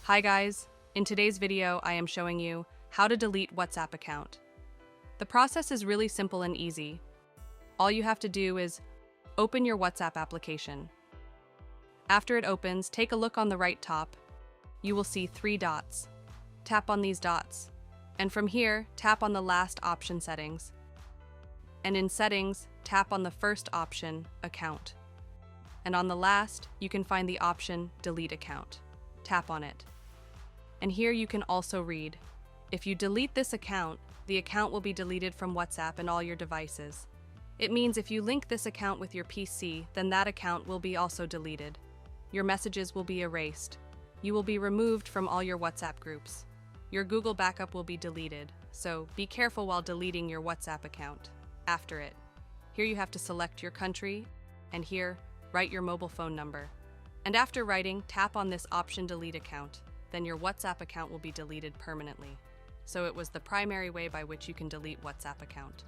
Hi guys, in today's video I am showing you how to delete WhatsApp account. The process is really simple and easy. All you have to do is open your WhatsApp application. After it opens, take a look on the right top. You will see 3 dots. Tap on these dots, and from here, tap on the last option settings. And in settings, tap on the first option, account. And on the last, you can find the option delete account. Tap on it. And here you can also read, if you delete this account, the account will be deleted from WhatsApp and all your devices. It means if you link this account with your PC, then that account will be also deleted. Your messages will be erased. You will be removed from all your WhatsApp groups. Your Google backup will be deleted, so be careful while deleting your WhatsApp account. After it, here you have to select your country, and here, write your mobile phone number. And after writing, tap on this option delete account. Then your WhatsApp account will be deleted permanently. So it was the primary way by which you can delete WhatsApp account.